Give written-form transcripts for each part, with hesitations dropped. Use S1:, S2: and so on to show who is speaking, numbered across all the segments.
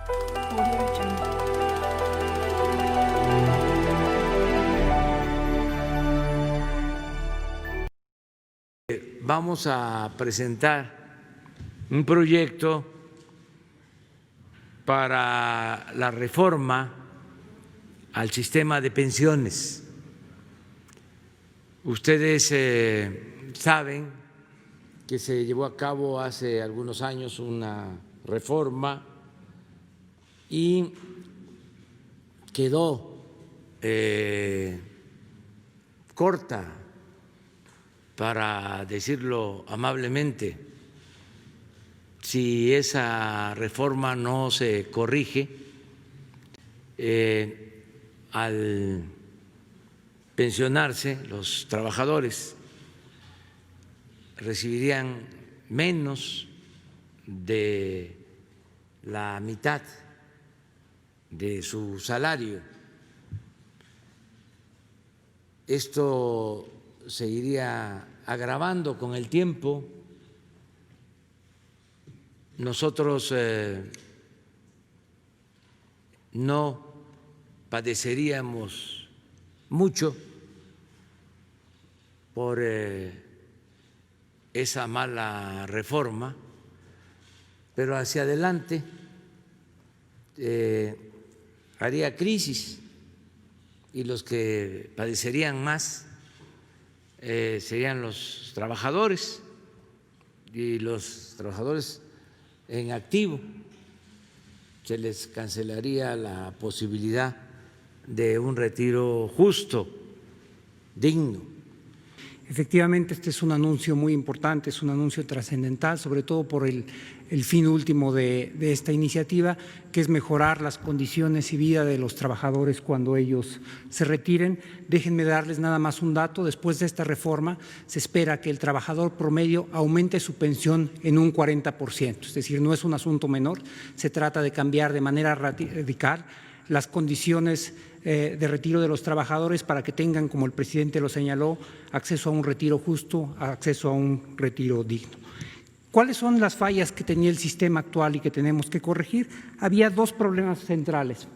S1: Audio Jungle.
S2: Vamos a presentar un proyecto para la reforma al sistema de pensiones. Ustedes saben que se llevó a cabo hace algunos años una reforma y quedó corta, para decirlo amablemente. Si esa reforma no se corrige, al pensionarse los trabajadores recibirían menos de la mitad de su salario. Esto se iría agravando con el tiempo. Nosotros no padeceríamos mucho por esa mala reforma, pero hacia adelante haría crisis y los que padecerían más serían los trabajadores y los trabajadores en activo. Se les cancelaría la posibilidad de un retiro justo, digno.
S3: Efectivamente, este es un anuncio muy importante, es un anuncio trascendental, sobre todo por el fin último de esta iniciativa, que es mejorar las condiciones y vida de los trabajadores cuando ellos se retiren. Déjenme darles nada más un dato: después de esta reforma se espera que el trabajador promedio aumente su pensión en un 40%, es decir, no es un asunto menor, se trata de cambiar de manera radical las condiciones de retiro de los trabajadores para que tengan, como el presidente lo señaló, acceso a un retiro justo, acceso a un retiro digno. ¿Cuáles son las fallas que tenía el sistema actual y que tenemos que corregir? Había dos problemas centrales.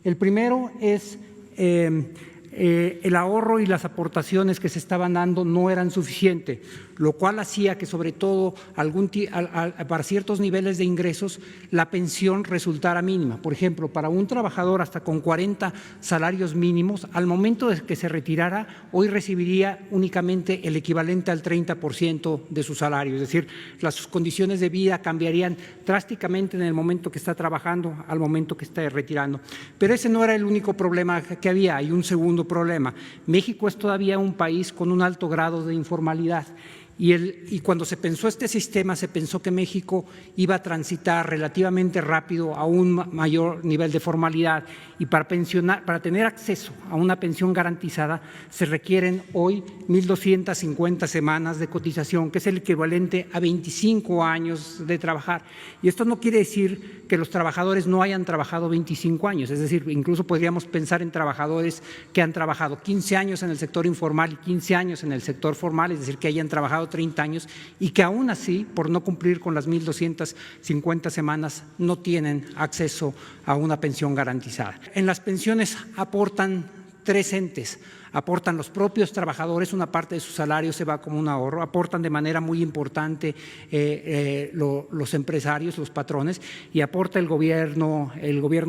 S3: El primero es el ahorro y las aportaciones que se estaban dando no eran suficientes, lo cual hacía que, sobre todo para ciertos niveles de ingresos, la pensión resultara mínima. Por ejemplo, para un trabajador hasta con 40 salarios mínimos, al momento de que se retirara, hoy recibiría únicamente el equivalente al 30% de su salario, es decir, las condiciones de vida cambiarían drásticamente en el momento que está trabajando al momento que está retirando. Pero ese no era el único problema que había. Hay un segundo problema. México es todavía un país con un alto grado de informalidad. Y cuando se pensó este sistema, se pensó que México iba a transitar relativamente rápido a un mayor nivel de formalidad, y para tener acceso a una pensión garantizada se requieren hoy 1.250 semanas de cotización, que es el equivalente a 25 años de trabajar. Y esto no quiere decir que los trabajadores no hayan trabajado 25 años, es decir, incluso podríamos pensar en trabajadores que han trabajado 15 años en el sector informal y 15 años en el sector formal, es decir, que hayan trabajado 30 años y que aún así, por no cumplir con las 1.250 semanas, no tienen acceso a una pensión garantizada. En las pensiones aportan tres entes. Aportan los propios trabajadores, una parte de su salario se va como un ahorro, aportan de manera muy importante los empresarios, los patrones, y aporta el gobierno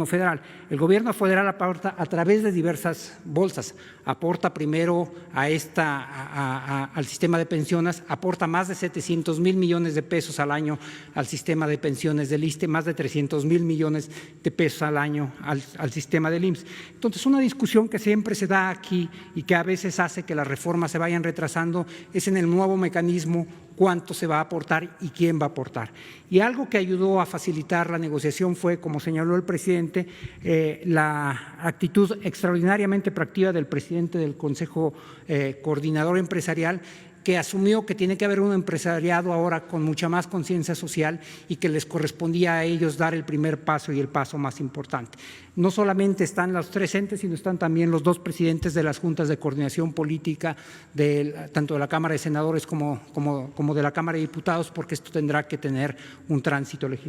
S3: federal. El gobierno federal aporta a través de diversas bolsas, aporta primero al sistema de pensiones, aporta más de 700,000 millones de pesos al año al sistema de pensiones del ISSSTE, más de 300,000 millones de pesos al año al sistema del IMSS. Entonces, una discusión que siempre se da aquí y que a veces hace que las reformas se vayan retrasando es en el nuevo mecanismo cuánto se va a aportar y quién va a aportar. Y algo que ayudó a facilitar la negociación fue, como señaló el presidente, la actitud extraordinariamente proactiva del presidente del Consejo Coordinador Empresarial, que asumió que tiene que haber un empresariado ahora con mucha más conciencia social y que les correspondía a ellos dar el primer paso y el paso más importante. No solamente están los tres entes, sino están también los dos presidentes de las juntas de coordinación política, tanto de la Cámara de Senadores como de la Cámara de Diputados, porque esto tendrá que tener un tránsito legislativo.